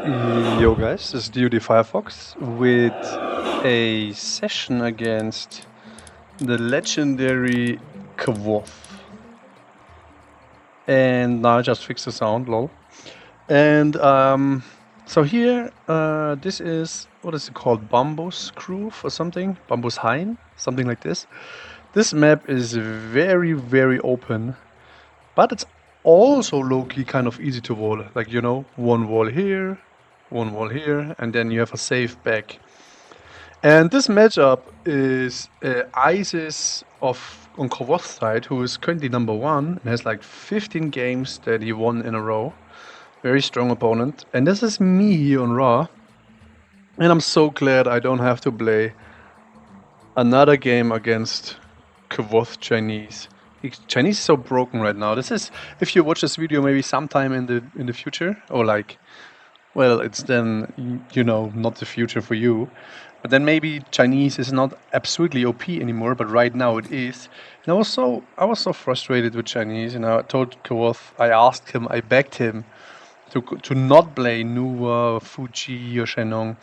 Yo guys, this is DoD FireFox with a session against the legendary Kvoth. And now I just fixed the sound, lol. And so here, this is, what is it called, Bambus Groove or something? Bambus Hain? Something like this. This map is very, very open, but it's also low-key kind of easy to wall. Like, you know, one wall here, and then you have a safe back. And this matchup is Isis on Kvoth's side, who is currently number 1 and has like 15 games that he won in a row. Very strong opponent. And this is me here on Raw. And I'm so glad I don't have to play another game against Kvoth Chinese. Chinese is so broken right now. This is, if you watch this video maybe sometime in the future, or like, well, it's then, you know, not the future for you. But then maybe Chinese is not absolutely OP anymore, but right now it is. And I was so frustrated with Chinese, and I told Kvoth, I asked him, I begged him to not play Nuwa, Fuji, or Shenong,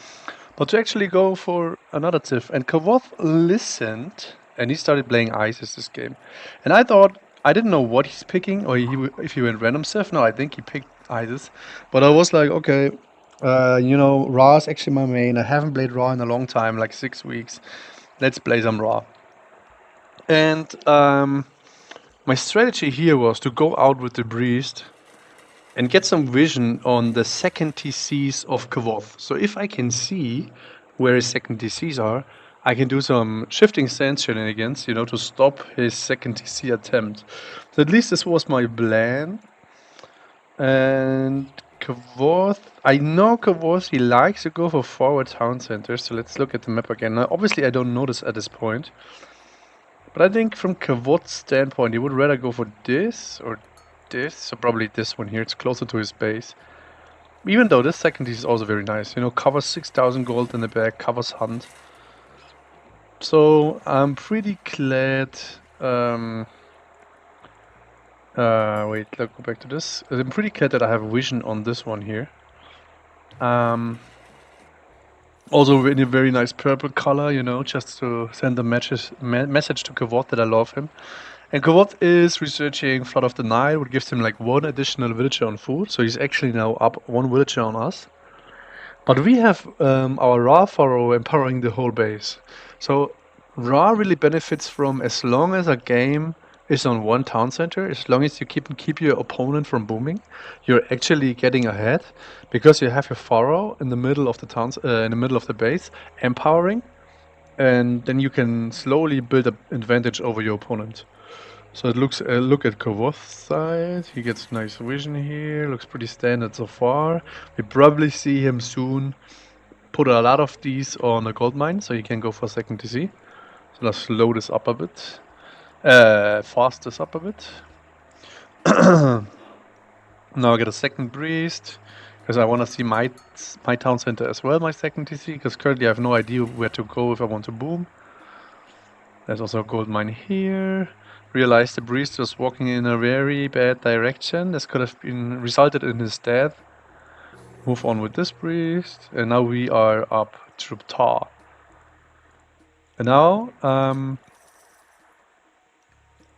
but to actually go for another Tiff. And Kvoth listened, and he started playing Isis this game. And I thought, I didn't know what he's picking, or if he went random Tiff. No, I think he picked Isis. But I was like, okay, you know, Ra is actually my main. I haven't played Ra in a long time, like 6 weeks. Let's play some Ra. And my strategy here was to go out with the Priest and get some vision on the second TCs of Kvoth. So if I can see where his second TCs are, I can do some shifting stance shenanigans, you know, to stop his second TC attempt. So at least this was my plan. And Kvoth, I know Kvoth, he likes to go for forward town centers, so let's look at the map again. Now, obviously I don't know this at this point, but I think from Kvoth's standpoint, he would rather go for this or this, so probably this one here, it's closer to his base. Even though this second is also very nice, you know, covers 6,000 gold in the back, covers Hunt. So I'm pretty glad, wait, let's go back to this. I'm pretty glad that I have vision on this one here. Also in a very nice purple color, you know, just to send a message to Kvoth that I love him. And Kvoth is researching Flood of the Nile, which gives him like 1 additional villager on food. So he's actually now up 1 villager on us. But we have our Ra Pharaoh empowering the whole base. So Ra really benefits from, as long as a game is on 1 town center, as long as you keep your opponent from booming, you're actually getting ahead because you have your Pharaoh in the middle of the towns, in the middle of the base, empowering, and then you can slowly build an advantage over your opponent. So it looks, look at Kvoth's side, he gets nice vision here, looks pretty standard so far. We probably see him soon put a lot of these on a gold mine, so he can go for second TC. So let's slow this up a bit, fast this up a bit. Now I get a second Priest, because I want to see my town center as well, my second TC, because currently I have no idea where to go if I want to boom. There's also a gold mine here. Realized the Priest was walking in a very bad direction. This could have been resulted in his death. Move on with this Priest. And now we are up Troop Tar. And now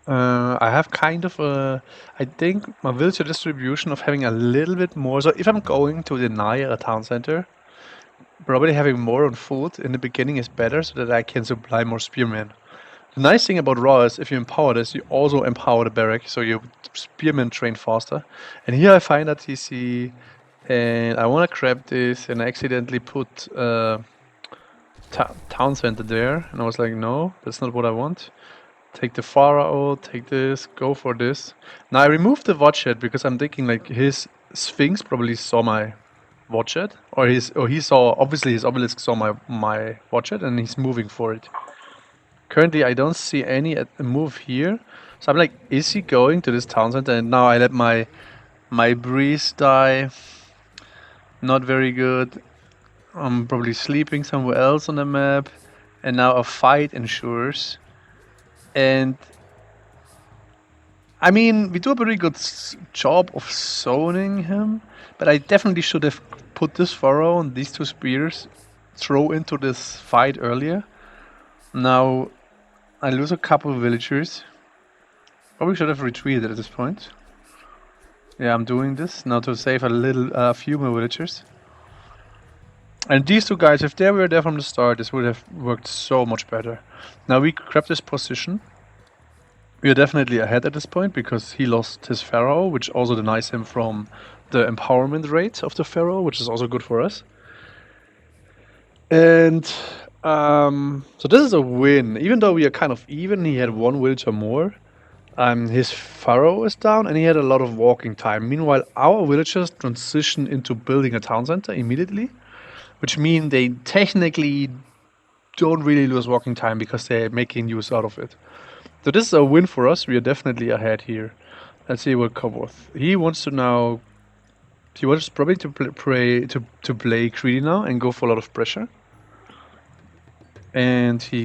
I have kind of a, I think my villager distribution of having a little bit more. So if I'm going to deny a town center, probably having more on food in the beginning is better so that I can supply more spearmen. The nice thing about Raw is if you empower this, you also empower the barrack, so your spearmen train faster. And here I find that TC, and I want to grab this, and I accidentally put town center there, and I was like, no, that's not what I want. Take the Pharaoh, take this, go for this. Now I removed the watchhead because I'm thinking like his Sphinx probably saw my watchhead, or he saw, obviously his obelisk saw my watchhead, and he's moving for it. Currently, I don't see any move here, so I'm like, is he going to this town center? And now I let my breeze die. Not very good. I'm probably sleeping somewhere else on the map, and now a fight ensures. And I mean, we do a pretty good job of zoning him, but I definitely should have put this pharaoh and these 2 spears throw into this fight earlier. Now I lose a couple of villagers. Probably should have retreated at this point. Yeah, I'm doing this now to save a few more villagers. And these 2 guys, if they were there from the start, this would have worked so much better. Now we grab this position. We are definitely ahead at this point because he lost his pharaoh, which also denies him from the empowerment rate of the pharaoh, which is also good for us. And so this is a win. Even though we are kind of even, he had 1 villager more. His pharaoh is down and he had a lot of walking time. Meanwhile, our villagers transition into building a town center immediately, which means they technically don't really lose walking time because they're making use out of it. So this is a win for us. We are definitely ahead here. Let's see what Kvoth. He wants probably to play greedy now and go for a lot of pressure. And he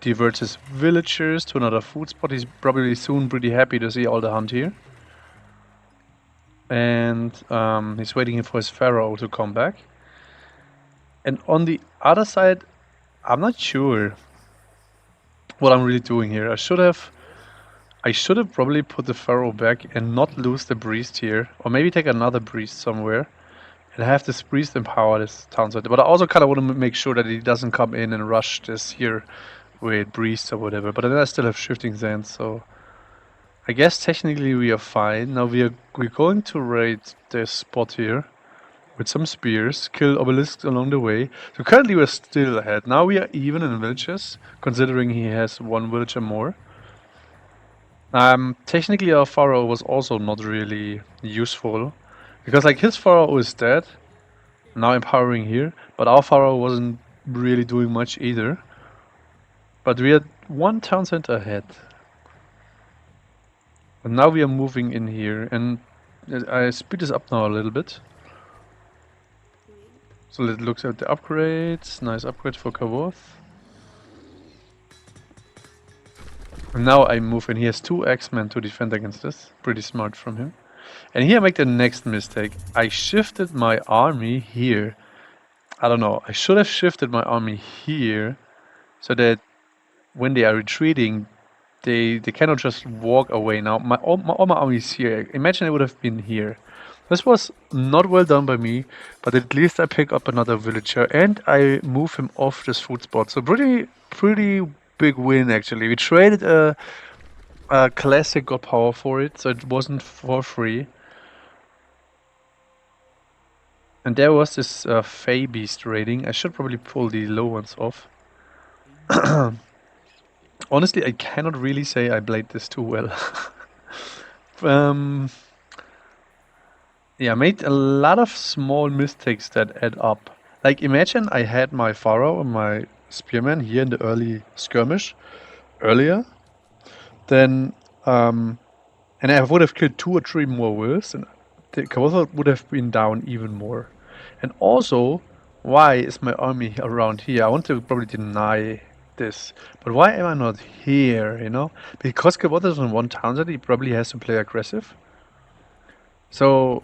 diverts his villagers to another food spot. He's probably soon pretty happy to see all the hunt here. And he's waiting for his pharaoh to come back. And on the other side, I'm not sure what I'm really doing here. I should have probably put the pharaoh back and not lose the priest here, or maybe take another priest somewhere and have this priest empower this town center. But I also kind of want to make sure that he doesn't come in and rush this here with priests or whatever. But then I still have shifting sands, so I guess technically we are fine. Now we're going to raid this spot here with some spears, kill obelisks along the way. So currently we're still ahead. Now we are even in villages, considering he has 1 villager more. Technically our pharaoh was also not really useful, because like his pharaoh is dead, now empowering here, but our pharaoh wasn't really doing much either. But we had 1 town center ahead. And now we are moving in here, and I speed this up now a little bit. So let's look at the upgrades. Nice upgrade for Kvoth. And now I move in. He has 2 X-Men to defend against this. Pretty smart from him. And here I make the next mistake. I shifted my army here. I don't know. I should have shifted my army here so that when they are retreating, they cannot just walk away. Now all my army is here. Imagine it would have been here. This was not well done by me, but at least I pick up another villager and I move him off this food spot. So pretty big win actually. We traded a classic god power for it, so it wasn't for free. And there was this Fey Beast raiding. I should probably pull the low ones off. Honestly, I cannot really say I played this too well. Yeah, I made a lot of small mistakes that add up. Like, imagine I had my pharaoh and my spearman here in the early skirmish earlier. Then, and I would have killed 2 or 3 more wolves, and the Kvoth would have been down even more. And also, why is my army around here? I want to probably deny this, but why am I not here, you know? Because Kvoth is on 1 town that he probably has to play aggressive. So,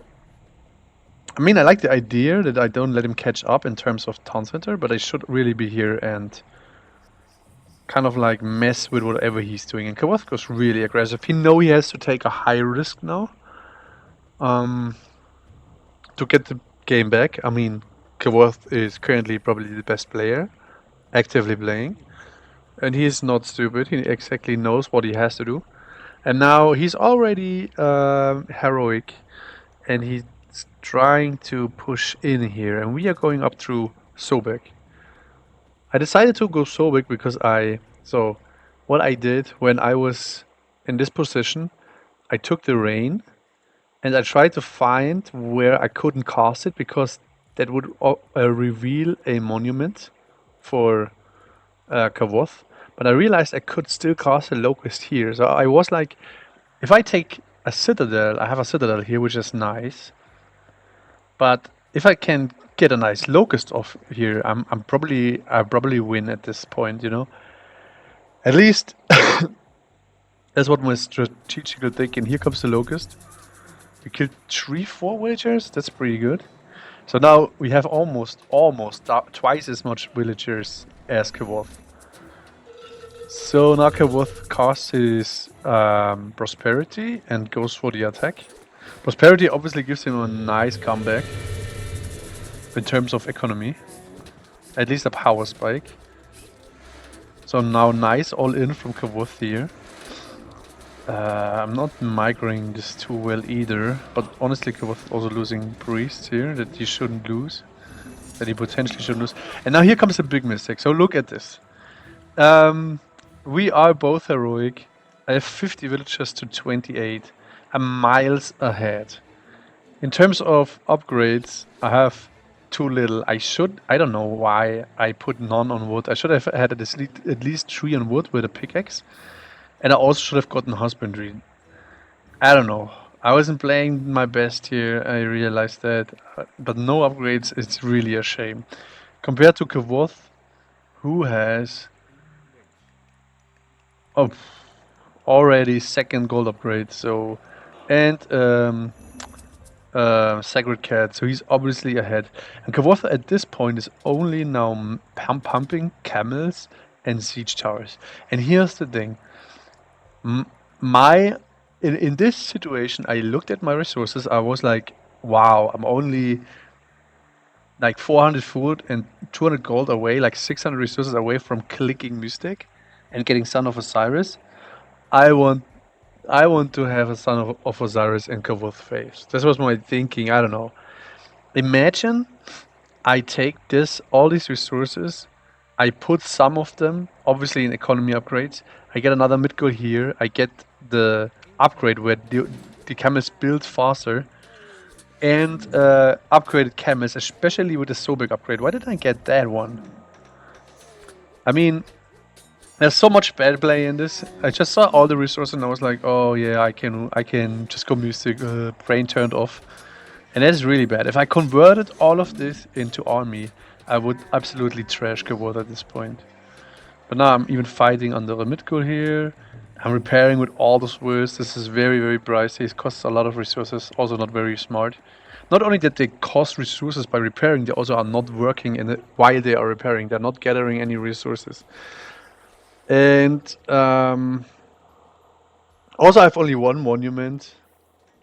I mean, I like the idea that I don't let him catch up in terms of town center, but I should really be here and kind of like mess with whatever he's doing. And Kvoth goes really aggressive. He knows he has to take a high risk now to get the game back. I mean, Kvoth is currently probably the best player, actively playing. And he's not stupid. He exactly knows what he has to do. And now he's already heroic, and he's trying to push in here. And we are going up through Sobek. I decided to go Sobek because what I did when I was in this position, I took the rain and I tried to find where I couldn't cast it, because that would reveal a monument for Kvoth. But I realized I could still cast a locust here. So I was like, if I take a citadel, I have a citadel here, which is nice. But if I can get a nice locust off here, I probably win at this point, you know. At least that's what my strategical thinking. Here comes the locust. We killed 3-4 villagers. That's pretty good. So now we have almost twice as much villagers as Kvoth. So now Kvoth casts his prosperity and goes for the attack. Prosperity obviously gives him a nice comeback in terms of economy. At least a power spike. So now nice all in from Kvoth here. I'm not migrating this too well either, but honestly Kvoth also losing priests here that he shouldn't lose. That he potentially shouldn't lose. And now here comes a big mistake. So look at this. We are both heroic. I have 50 villagers to 28. I'm miles ahead. In terms of upgrades, I have too little. I don't know why I put none on wood. I should have had at least 3 on wood with a pickaxe. And I also should have gotten husbandry. I don't know. I wasn't playing my best here, I realized that. But no upgrades, it's really a shame. Compared to Kvoth, who has already second gold upgrade, so and Sacred Cat, so he's obviously ahead. And Kvoth at this point is only now pumping camels and siege towers. And here's the thing. In this situation, I looked at my resources. I was like, wow, I'm only like 400 food and 200 gold away, like 600 resources away from clicking Mystic and getting Son of Osiris. I want to have a Son of Osiris in Kvoth phase. This was my thinking. I don't know. Imagine I take all these resources, I put some of them, obviously in economy upgrades. I get another mid goal here. I get the upgrade where the camels build faster. And upgraded camels, especially with the Sobek upgrade. Why didn't I get that one? I mean, there's so much bad play in this. I just saw all the resources and I was like, oh yeah, I can just go Mystic, brain turned off. And that's really bad. If I converted all of this into army, I would absolutely trash Kvoth at this point. But now I'm even fighting under the mid goal here. I'm repairing with all those words. This is very, very pricey. It costs a lot of resources. Also not very smart. Not only that they cost resources by repairing, they also are not working while they are repairing. They're not gathering any resources. And also I have only one monument.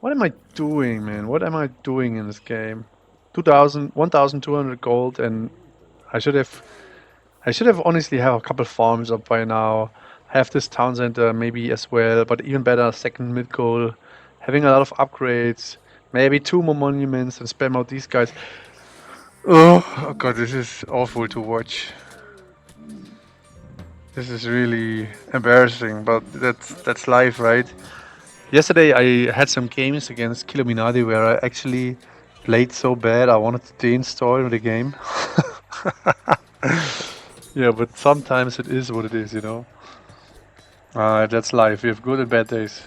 What am I doing, man? What am I doing in this game? 1,200 gold, and I should have honestly have a couple farms up by now. Have this town center maybe as well, but even better, second mid goal. Having a lot of upgrades, maybe 2 more monuments and spam out these guys. Oh god, this is awful to watch. This is really embarrassing, but that's life, right? Yesterday I had some games against Killuminati where I actually played so bad I wanted to deinstall the game. Yeah, but sometimes it is what it is, you know. That's life. We have good and bad days.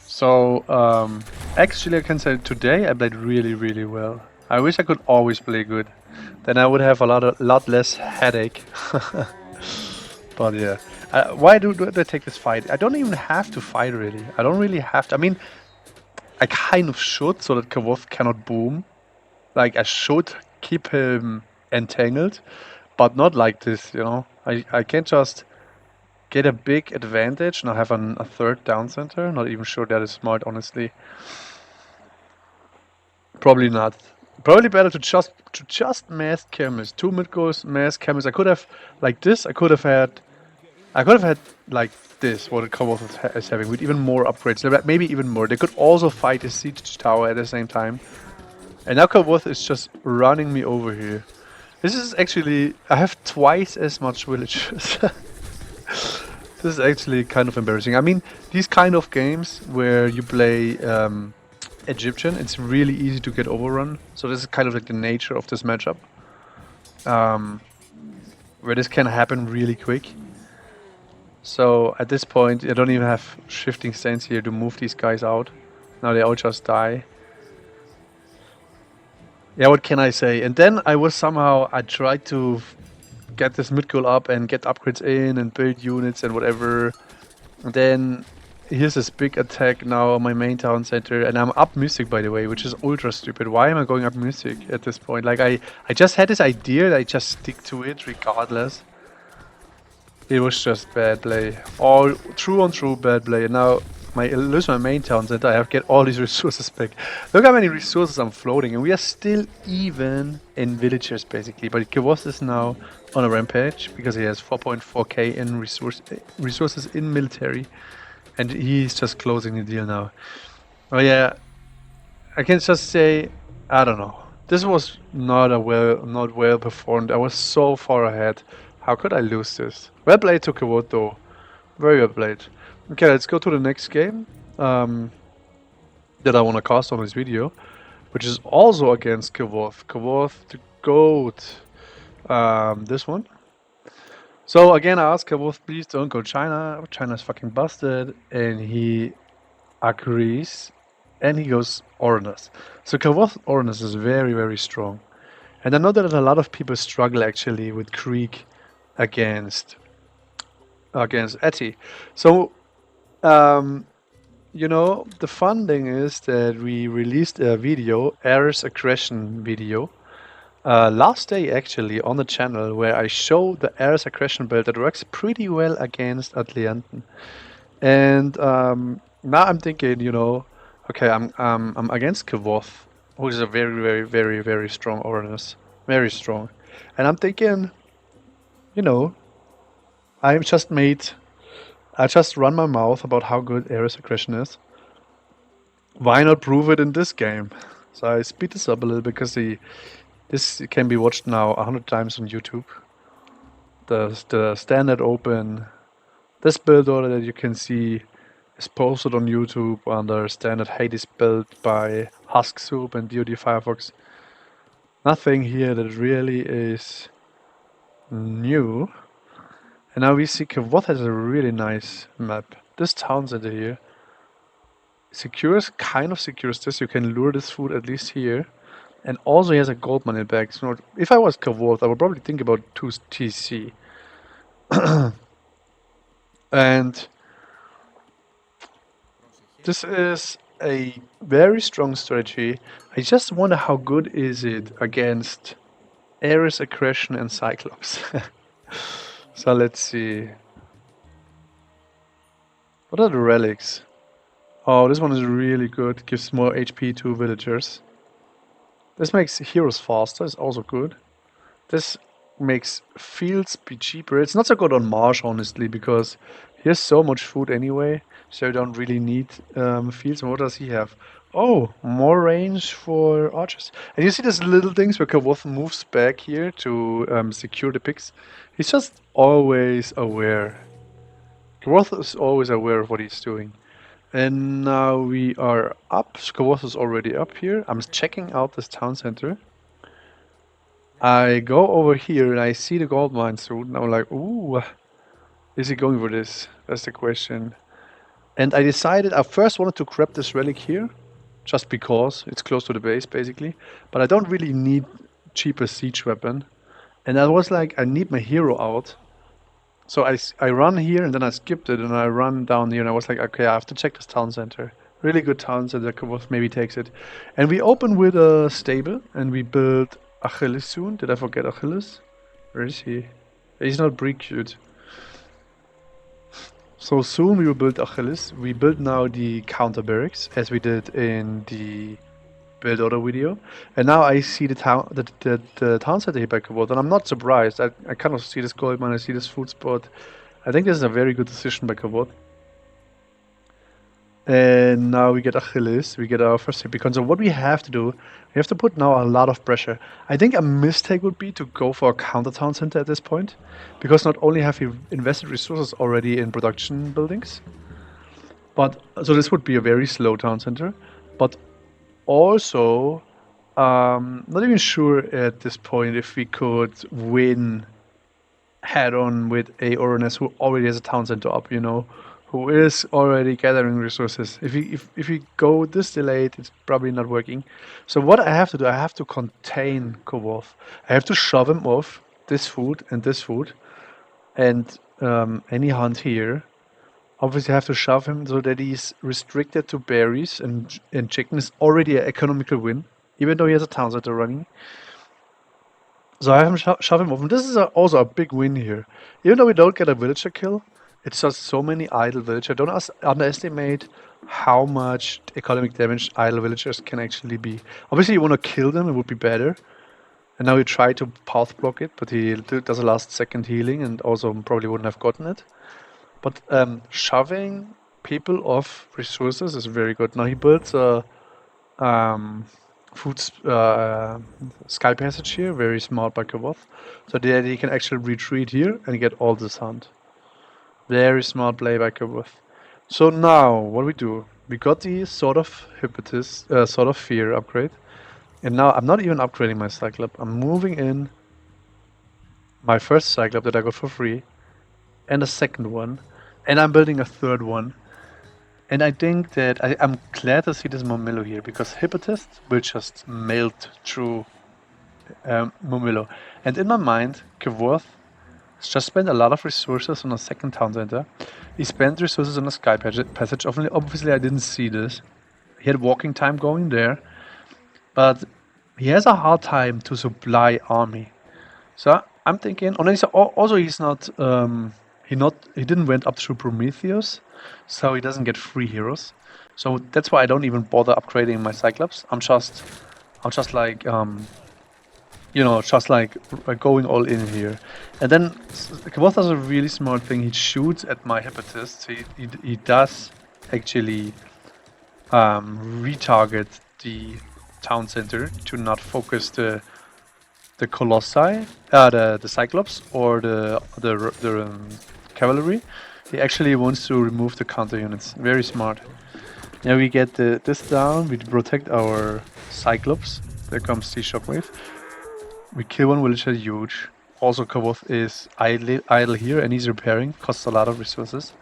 So actually I can say today I played really, really well. I wish I could always play good. Then I would have a lot less headache. But yeah. Why do I take this fight? I don't even have to fight really. I don't really have to. I mean, I kind of should so that Kvoth cannot boom. Like I should keep him entangled, but not like this, you know. I can't just get a big advantage and I have a third down center. Not even sure that is smart, honestly. Probably not. Probably better to just mass chemist. 2 mid goals, mass chemist. I could have like this. I could have had like this. What Kvoth is having with even more upgrades. Maybe even more. They could also fight the siege tower at the same time. And now Kvoth is just running me over here. This is actually I have twice as much villagers. This is actually kind of embarrassing. I mean, these kind of games where you play Egyptian, it's really easy to get overrun. So this is kind of like the nature of this matchup. Where this can happen really quick. So at this point, I don't even have shifting stance here to move these guys out. Now they all just die. Yeah, what can I say? And then I tried to get this mid goal up and get upgrades in and build units and whatever. And then here's this big attack now on my main town center, and I'm up Mystic, by the way, which is ultra stupid. Why am I going up Mystic at this point? Like, I just had this idea that I just stick to it regardless. It was just bad play. All true on true bad play. And now I lose my main town center, I have to get all these resources back. Look how many resources I'm floating, and we are still even in villagers, basically. But Kvoth is now on a rampage, because he has 4.4k in resources in military. And he's just closing the deal now. Oh yeah, I can just say, I don't know. This was not well performed. I was so far ahead. How could I lose this? Well played to Kvoth though. Very well played. Okay, let's go to the next game that I want to cast on this video, which is also against Kvoth. Kvoth the GOAT. This one. So again, I asked Kvoth, please don't go China. China's fucking busted, and he agrees, and he goes Oranos. So Kvoth Oranos is very, very strong, and I know that a lot of people struggle actually with Krieg against Etty. So you know, the fun thing is that we released a video, Ares Aggression video, last day actually on the channel, where I show the Ares Aggression build that works pretty well against Atlanten. And now I'm thinking, you know, okay, I'm against Kvoth, who is a very, very, very, very strong Oranos, very strong, and I'm thinking, you know, I just run my mouth about how good Ares Aggression is. Why not prove it in this game? So I speed this up a little because this can be watched now 100 times on YouTube. The standard open, this build order that you can see is posted on YouTube under standard Hades build by Husk Soup and DoD Firefox. Nothing here that really is new. And now we see Kvoth has a really nice map. This town center here kind of secures this. You can lure this food at least here. And also he has a gold mine in back. So if I was Kvoth, I would probably think about 2 TC. And this is a very strong strategy. I just wonder how good is it against Ares Aggression and Cyclops. So let's see. What are the relics? Oh, this one is really good. Gives more HP to villagers. This makes heroes faster, it's also good. This makes fields be cheaper. It's not so good on Marsh, honestly, because he has so much food anyway, so you don't really need fields. And what does he have? Oh, more range for archers. And you see these little things where Kvoth moves back here to secure the picks. He's just always aware. Kvoth is always aware of what he's doing. And now we are up. Kvoth is already up here. I'm checking out this town center. I go over here and I see the gold mine soon. And I'm like, ooh, is he going for this? That's the question. And I decided I first wanted to grab this relic here, just because it's close to the base, basically. But I don't really need cheaper siege weapon. And I was like, I need my hero out. So I run here and then I skipped it and I run down here and I was like, okay, I have to check this town center. Really good town center, Kvoth maybe takes it. And we open with a stable and we build Achilles soon. Did I forget Achilles? Where is he? He's not cute. So soon we will build Achilles. We build now the counter barracks as we did in the build order video. And now I see the town center here by Kvoth, and I'm not surprised. I kind of see this gold mine, I see this food spot. I think this is a very good decision by Kvoth. And now we get Achilles, we get our first hit beacon. So what we have to do, we have to put now a lot of pressure. I think a mistake would be to go for a counter town center at this point, because not only have we invested resources already in production buildings, but so this would be a very slow town center, but also not even sure at this point if we could win head on with a Oranos who already has a town center up, you know, who is already gathering resources. If we go this delayed, it's probably not working. So what I have to do, I have to contain Kvoth. I have to shove him off this food and any hunt here. Obviously, I have to shove him so that he's restricted to berries, and chicken is already an economical win, even though he has a town center running. So I have him shove him off. And this is also a big win here. Even though we don't get a villager kill, it's just so many idle villagers. Don't underestimate how much economic damage idle villagers can actually be. Obviously, you want to kill them, it would be better. And now we try to path block it, but he does a last second healing and also probably wouldn't have gotten it. But shoving people off resources is very good. Now he builds a sky passage here, very smart by Kvoth, so that he can actually retreat here and get all this hunt. Very smart play by Kvoth. So now what we do? We got the sort of fear upgrade, and now I'm not even upgrading my Cyclop. I'm moving in my first Cyclop that I got for free, and a second one, and I'm building a third one. And I think that I'm glad to see this Momillo here, because Hypnotist will just melt through Momillo. And in my mind, Kvoth has just spent a lot of resources on a second town center. He spent resources on a sky passage. Obviously, I didn't see this. He had walking time going there, but he has a hard time to supply army. So I'm thinking, also he's not, he didn't went up through Prometheus, so he doesn't get free heroes. So that's why I don't even bother upgrading my Cyclops. I'm just like, going all in here. And then Kvoth does a really smart thing. He shoots at my Hypnotist. He does actually retarget the town center to not focus the Colossi, the Cyclops, or the cavalry. He actually wants to remove the counter units. Very smart. Now we get this down. We protect our Cyclops. There comes the shockwave. We kill one villager, huge. Also, Kvoth is idle here, and he's repairing. Costs a lot of resources.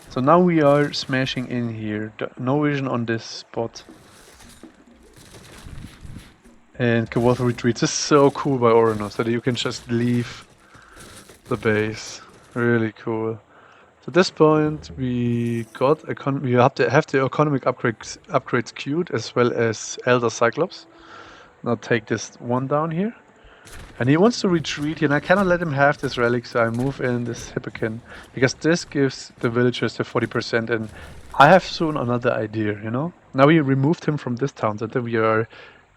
So now we are smashing in here. No vision on this spot. And Kvoth retreats. This is so cool by Oranos that you can just leave the base. Really cool. So at this point, we got we have the economic upgrades queued, as well as Elder Cyclops. Now take this one down here. And he wants to retreat here, and I cannot let him have this relic, so I move in this Hippokin, because this gives the villagers the 40%, and I have soon another idea, you know? Now we removed him from this town center, we are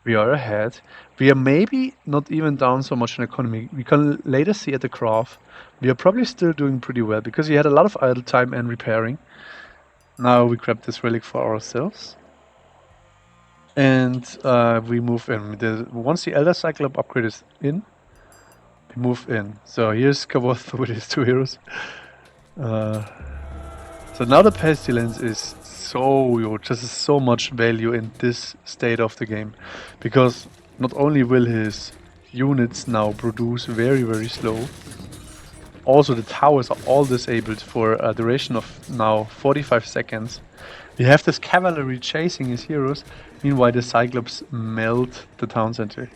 ahead. We are maybe not even down so much in economy. We can later see at the graph. We are probably still doing pretty well, because he had a lot of idle time and repairing. Now we grab this relic for ourselves. And we move in. Once the Elder Cyclop upgrade is in, we move in. So here's Kvoth with his 2 heroes. So now the Pestilence is so huge. This is so much value in this state of the game. Because not only will his units now produce very, very slow, also the towers are all disabled for a duration of now 45 seconds. We have this cavalry chasing his heroes. Meanwhile, the Cyclops melt the town center.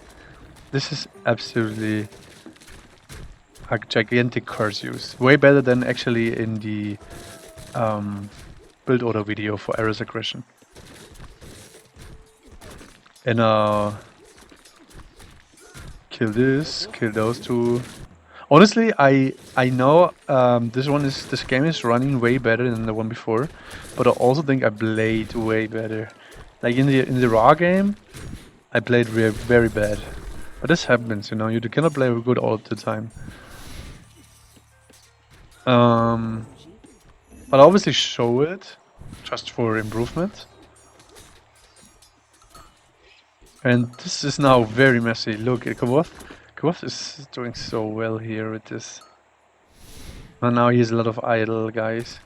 This is absolutely a gigantic curse use. Way better than actually in the build order video for Eris aggression. And kill this, kill those two. Honestly, I know this game is running way better than the one before, but I also think I played way better. Like in the raw game, I played very bad. But this happens, you know. You cannot play good all the time. But I obviously show it just for improvement. And this is now very messy. Look at Kvoth. Kvoth is doing so well here with this. And now he has a lot of idle guys.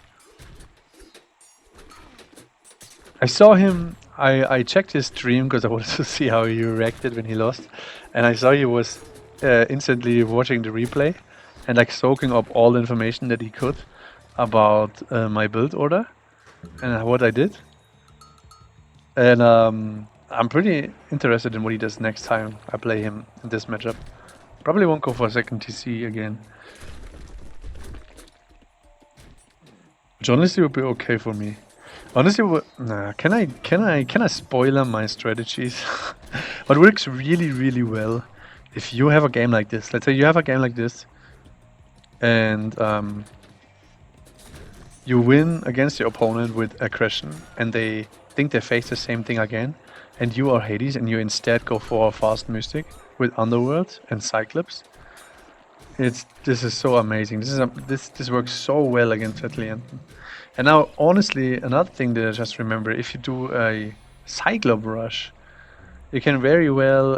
I saw him. I checked his stream because I wanted to see how he reacted when he lost, and I saw he was instantly watching the replay and like soaking up all the information that he could about my build order and what I did. And I'm pretty interested in what he does next time I play him in this matchup. Probably won't go for a second TC again. Honestly, would be okay for me. Honestly, nah. Can I spoiler my strategies? What works really, really well if you have a game like this. Let's say you have a game like this, and you win against your opponent with aggression, and they think they face the same thing again, and you are Hades, and you instead go for a fast Mystic with Underworld and Cyclops. This is so amazing. This works so well against Atelian. And now, honestly, another thing that I just remember: if you do a Cyclop rush, you can very well,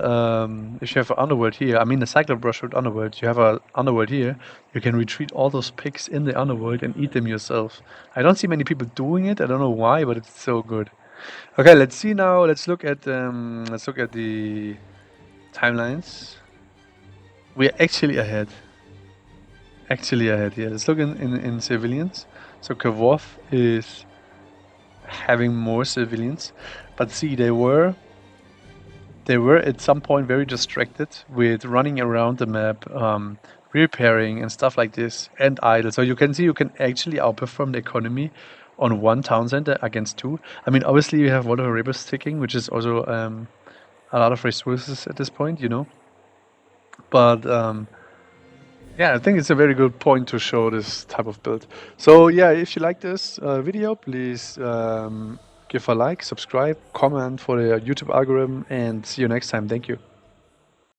if you have an Underworld here, I mean a Cyclop rush with Underworld, you have an Underworld here, you can retreat all those picks in the Underworld and eat them yourself. I don't see many people doing it. I don't know why, but it's so good. Okay, let's see now. Let's look at the timelines. We're actually ahead. Actually ahead here. Let's look in civilians. So Kvoth is having more civilians, but see, they were at some point very distracted with running around the map, repairing and stuff like this, and idle. So you can see you can actually outperform the economy on one town center against two. I mean, obviously you have Water Rebus ticking, which is also a lot of resources at this point, you know. But yeah, I think it's a very good point to show this type of build. So yeah, if you like this video, please give a like, subscribe, comment for the YouTube algorithm, and see you next time. Thank you.